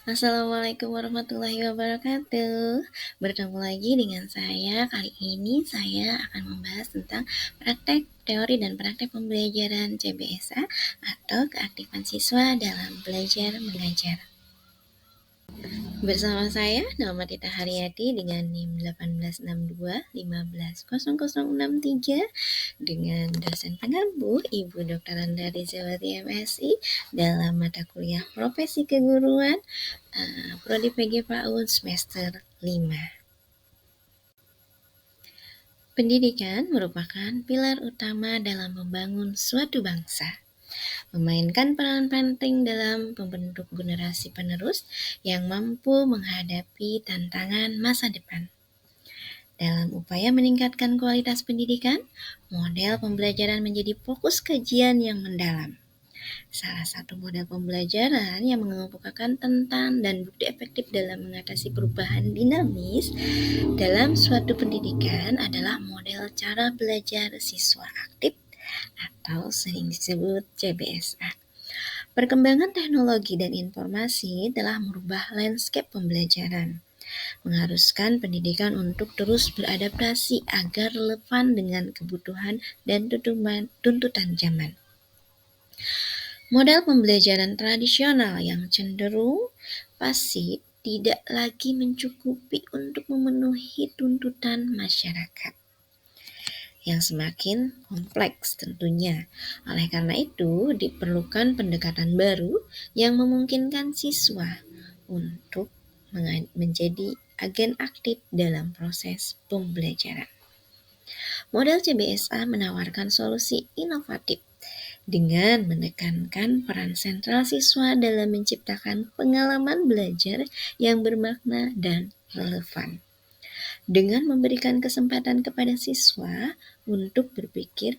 Assalamualaikum warahmatullahi wabarakatuh. Bertemu lagi dengan saya. Kali ini saya akan membahas tentang praktek teori dan praktek pembelajaran CBSA atau keaktifan siswa dalam belajar mengajar. Bersama saya Nama Tita Haryati dengan NIM 1862 1500063 dengan dosen pengampu Ibu Dr. Anda Rizawati MSI dalam mata kuliah Profesi Keguruan Prodi PG PAUD semester 5. Pendidikan merupakan pilar utama dalam membangun suatu bangsa, memainkan peran penting dalam membentuk generasi penerus yang mampu menghadapi tantangan masa depan. Dalam upaya meningkatkan kualitas pendidikan, model pembelajaran menjadi fokus kajian yang mendalam. Salah satu model pembelajaran yang mengemukakan tentang dan bukti efektif dalam mengatasi perubahan dinamis dalam suatu pendidikan adalah model cara belajar siswa aktif atau sering disebut CBSA. Perkembangan teknologi dan informasi telah merubah landscape pembelajaran, mengharuskan pendidikan untuk terus beradaptasi agar relevan dengan kebutuhan dan tuntutan zaman. Model pembelajaran tradisional yang cenderung pasif tidak lagi mencukupi untuk memenuhi tuntutan masyarakat yang semakin kompleks tentunya. Oleh karena itu, diperlukan pendekatan baru yang memungkinkan siswa untuk menjadi agen aktif dalam proses pembelajaran. Model CBSA menawarkan solusi inovatif dengan menekankan peran sentral siswa dalam menciptakan pengalaman belajar yang bermakna dan relevan. Dengan memberikan kesempatan kepada siswa untuk berpikir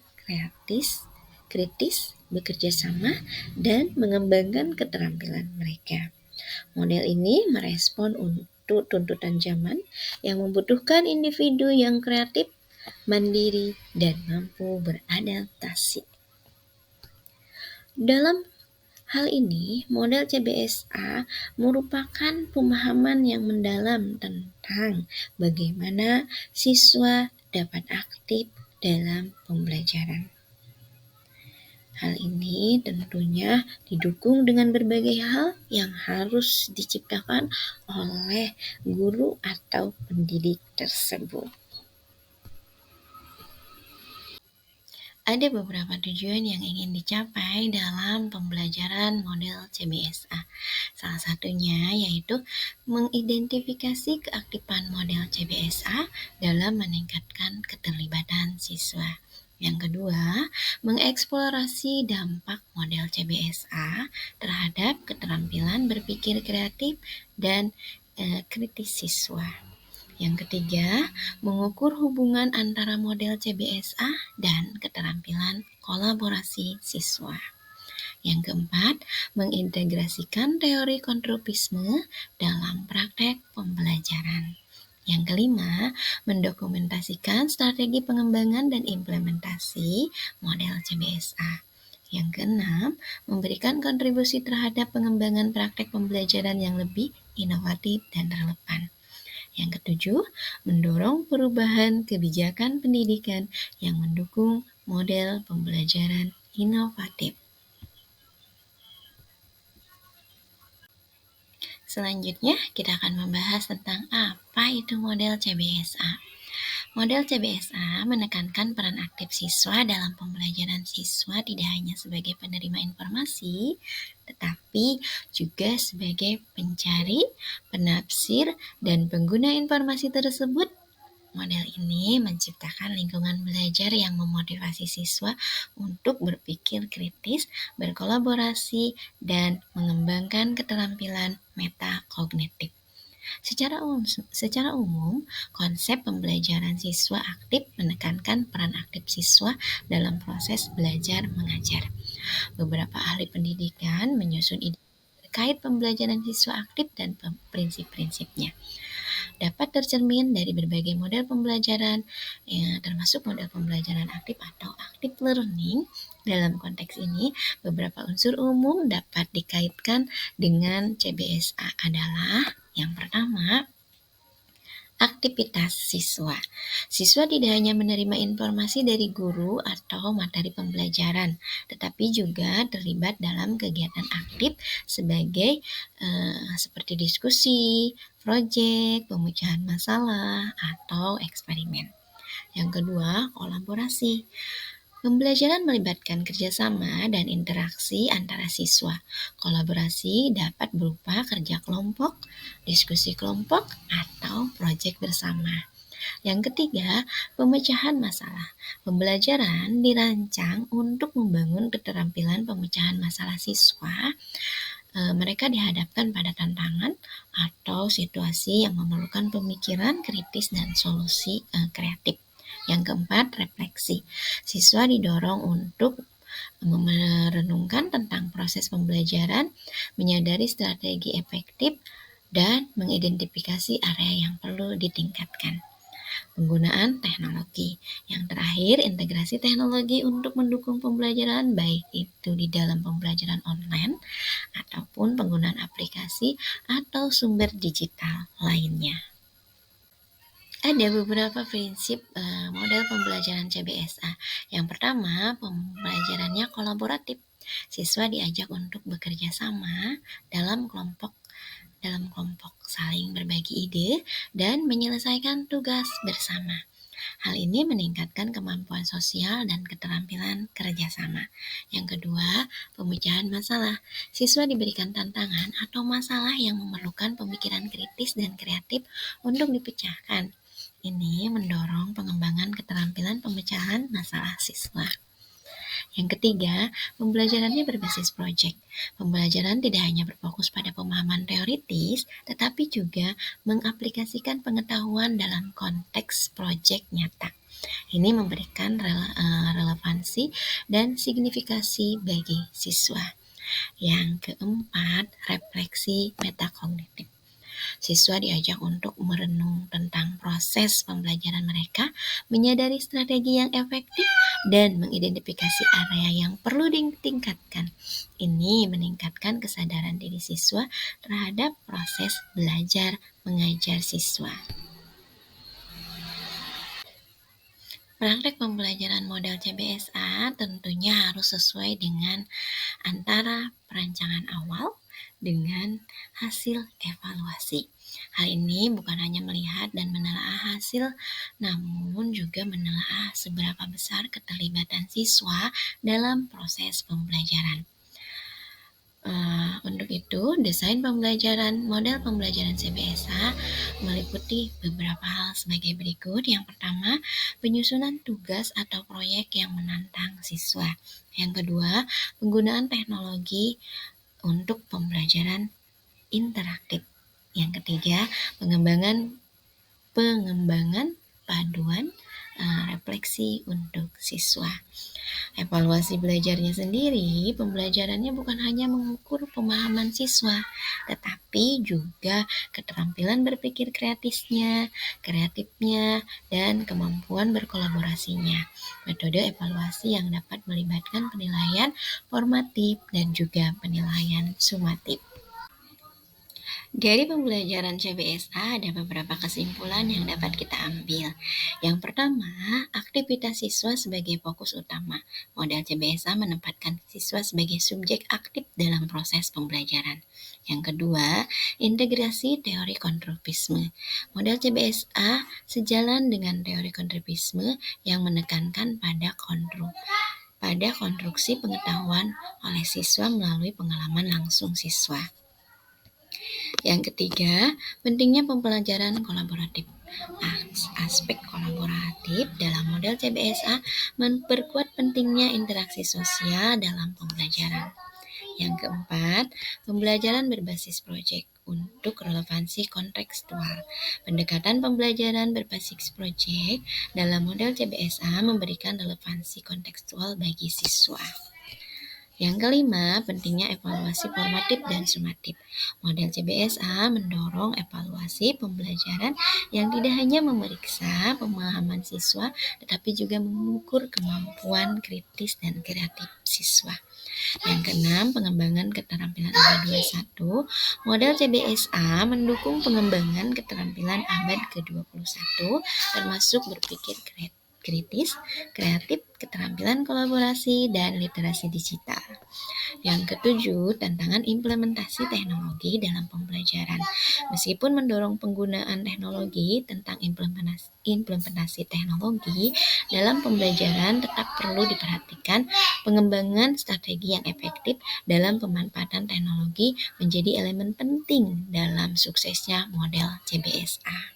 kritis, bekerja sama, dan mengembangkan keterampilan mereka. Model ini merespon untuk tuntutan zaman yang membutuhkan individu yang kreatif, mandiri, dan mampu beradaptasi. Dalam hal ini, model CBSA merupakan pemahaman yang mendalam tentang bagaimana siswa dapat aktif dalam pembelajaran. Hal ini tentunya didukung dengan berbagai hal yang harus diciptakan oleh guru atau pendidik tersebut. Ada beberapa tujuan yang ingin dicapai dalam pembelajaran model CBSA. Salah satunya yaitu mengidentifikasi keaktifan model CBSA dalam meningkatkan keterlibatan siswa. Yang kedua, mengeksplorasi dampak model CBSA terhadap keterampilan berpikir kreatif dan kritis siswa. Yang ketiga, mengukur hubungan antara model CBSA dan keterampilan kolaborasi siswa. Yang keempat, mengintegrasikan teori kontropisme dalam praktek pembelajaran. Yang kelima, mendokumentasikan strategi pengembangan dan implementasi model CBSA. Yang keenam, memberikan kontribusi terhadap pengembangan praktek pembelajaran yang lebih inovatif dan relevan. Yang ketujuh, mendorong perubahan kebijakan pendidikan yang mendukung model pembelajaran inovatif. Selanjutnya, kita akan membahas tentang apa itu model CBSA. Model CBSA menekankan peran aktif siswa dalam pembelajaran siswa tidak hanya sebagai penerima informasi, tetapi juga sebagai pencari, penafsir, dan pengguna informasi tersebut. Model ini menciptakan lingkungan belajar yang memotivasi siswa untuk berpikir kritis, berkolaborasi, dan mengembangkan keterampilan metakognitif. Secara umum, konsep pembelajaran siswa aktif menekankan peran aktif siswa dalam proses belajar mengajar. Beberapa ahli pendidikan menyusun ide terkait pembelajaran siswa aktif dan prinsip-prinsipnya. dapat tercermin dari berbagai model pembelajaran, termasuk model pembelajaran aktif atau active learning. Dalam konteks ini, beberapa unsur umum dapat dikaitkan dengan CBSA adalah yang pertama, aktivitas siswa. Siswa tidak hanya menerima informasi dari guru atau materi pembelajaran, tetapi juga terlibat dalam kegiatan aktif sebagai seperti diskusi, proyek, pemecahan masalah, atau eksperimen. Yang kedua, kolaborasi. Pembelajaran melibatkan kerjasama dan interaksi antara siswa. Kolaborasi dapat berupa kerja kelompok, diskusi kelompok, atau proyek bersama. Yang ketiga, pemecahan masalah. Pembelajaran dirancang untuk membangun keterampilan pemecahan masalah siswa. Mereka dihadapkan pada tantangan atau situasi yang memerlukan pemikiran kritis dan solusi kreatif. Yang keempat, refleksi. Siswa didorong untuk merenungkan tentang proses pembelajaran, menyadari strategi efektif, dan mengidentifikasi area yang perlu ditingkatkan. Penggunaan teknologi. Yang terakhir, integrasi teknologi untuk mendukung pembelajaran, baik itu di dalam pembelajaran online ataupun penggunaan aplikasi atau sumber digital lainnya. Ada beberapa prinsip model pembelajaran CBSA. Yang pertama, pembelajarannya kolaboratif. Siswa diajak untuk bekerja sama dalam kelompok saling berbagi ide dan menyelesaikan tugas bersama. Hal ini meningkatkan kemampuan sosial dan keterampilan kerjasama. Yang kedua, pemecahan masalah. Siswa diberikan tantangan atau masalah yang memerlukan pemikiran kritis dan kreatif untuk dipecahkan. Ini mendorong pengembangan keterampilan pemecahan masalah siswa. Yang ketiga, pembelajarannya berbasis proyek. Pembelajaran tidak hanya berfokus pada pemahaman teoritis, tetapi juga mengaplikasikan pengetahuan dalam konteks proyek nyata. Ini memberikan relevansi dan signifikasi bagi siswa. Yang keempat, refleksi metakognitif. Siswa diajak untuk merenung tentang proses pembelajaran mereka, menyadari strategi yang efektif, dan mengidentifikasi area yang perlu ditingkatkan. Ini meningkatkan kesadaran diri siswa terhadap proses belajar mengajar siswa. Praktek pembelajaran model CBSA tentunya harus sesuai dengan antara perancangan awal dengan hasil evaluasi. Hal ini bukan hanya melihat dan menelaah hasil, namun juga menelaah seberapa besar keterlibatan siswa dalam proses pembelajaran. Untuk itu, desain model pembelajaran CBSA meliputi beberapa hal sebagai berikut. Yang pertama, penyusunan tugas atau proyek yang menantang siswa. Yang kedua, penggunaan teknologi untuk pembelajaran interaktif. Yang ketiga, pengembangan paduan refleksi untuk siswa. Evaluasi belajarnya sendiri, pembelajarannya bukan hanya mengukur pemahaman siswa, tetapi juga keterampilan berpikir kreatifnya, dan kemampuan berkolaborasinya. Metode evaluasi yang dapat melibatkan penilaian formatif dan juga penilaian sumatif. Dari pembelajaran CBSA ada beberapa kesimpulan yang dapat kita ambil. Yang pertama, aktivitas siswa sebagai fokus utama. Model CBSA menempatkan siswa sebagai subjek aktif dalam proses pembelajaran. Yang kedua, integrasi teori konstruksivisme. Model CBSA sejalan dengan teori konstruksivisme yang menekankan pada konstruksi pengetahuan oleh siswa melalui pengalaman langsung siswa. Yang ketiga, pentingnya pembelajaran kolaboratif. Aspek kolaboratif dalam model CBSA memperkuat pentingnya interaksi sosial dalam pembelajaran. Yang keempat, pembelajaran berbasis proyek untuk relevansi kontekstual. Pendekatan pembelajaran berbasis proyek dalam model CBSA memberikan relevansi kontekstual bagi siswa. Yang kelima, pentingnya evaluasi formatif dan sumatif. Model CBSA mendorong evaluasi pembelajaran yang tidak hanya memeriksa pemahaman siswa, tetapi juga mengukur kemampuan kritis dan kreatif siswa. Yang keenam, pengembangan keterampilan abad 21. Model CBSA mendukung pengembangan keterampilan abad ke-21, termasuk berpikir kritis, kreatif, keterampilan kolaborasi, dan literasi digital. Yang ketujuh, tantangan implementasi teknologi dalam pembelajaran. Meskipun mendorong penggunaan teknologi, tentang implementasi teknologi dalam pembelajaran tetap perlu diperhatikan. Pengembangan strategi yang efektif dalam pemanfaatan teknologi menjadi elemen penting dalam suksesnya model CBSA.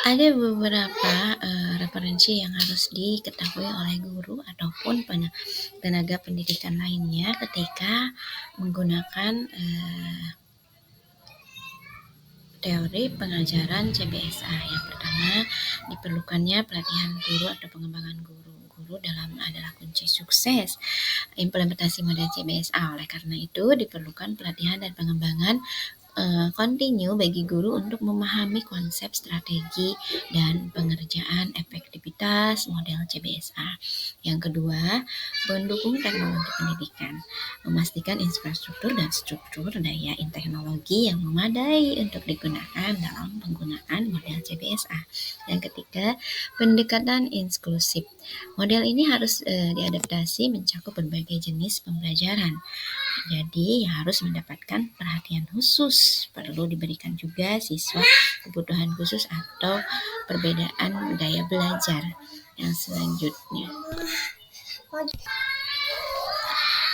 Ada beberapa referensi yang harus diketahui oleh guru ataupun tenaga pendidikan lainnya ketika menggunakan teori pengajaran CBSA. Yang pertama, diperlukannya pelatihan guru atau pengembangan guru. Guru adalah kunci sukses implementasi model CBSA. Oleh karena itu, diperlukan pelatihan dan pengembangan kontinu bagi guru untuk memahami konsep, strategi, dan pengerjaan efektivitas model CBSA. Yang kedua, mendukung teknologi pendidikan, memastikan infrastruktur dan struktur daya teknologi yang memadai untuk digunakan dalam penggunaan model CBSA. Yang ketiga, pendekatan inklusif. Model ini harus diadaptasi mencakup berbagai jenis pembelajaran. Jadi harus mendapatkan perhatian khusus. Perlu diberikan juga siswa kebutuhan khusus atau perbedaan gaya belajar. Yang selanjutnya,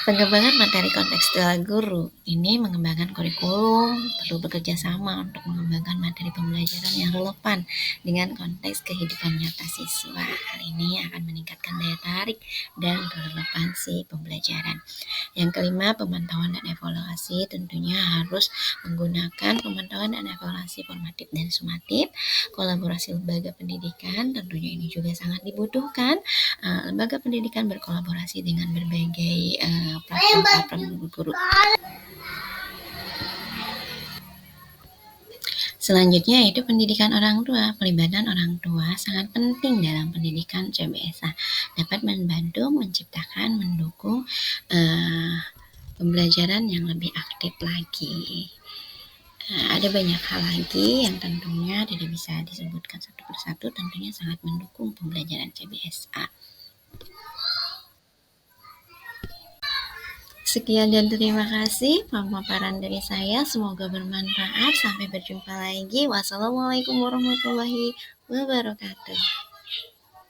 pengembangan materi kontekstual guru. Ini mengembangkan kurikulum, perlu bekerja sama untuk mengembangkan materi pembelajaran yang relevan dengan konteks kehidupan nyata siswa. Hal ini akan meningkatkan daya tarik dan relevansi pembelajaran. Yang kelima, pemantauan dan evaluasi. Tentunya harus menggunakan pemantauan dan evaluasi formatif dan sumatif. Kolaborasi lembaga pendidikan, tentunya ini juga sangat dibutuhkan. Lembaga pendidikan berkolaborasi dengan berbagai platform guru. Selanjutnya yaitu pendidikan orang tua. Pelibatan orang tua sangat penting dalam pendidikan CBSA. Dapat membantu menciptakan, mendukung pembelajaran yang lebih aktif lagi. Ada banyak hal lagi yang tentunya tidak bisa disebutkan satu persatu, tentunya sangat mendukung pembelajaran CBSA. Sekian dan terima kasih pemaparan dari saya. Semoga bermanfaat. Sampai berjumpa lagi. Wassalamualaikum warahmatullahi wabarakatuh.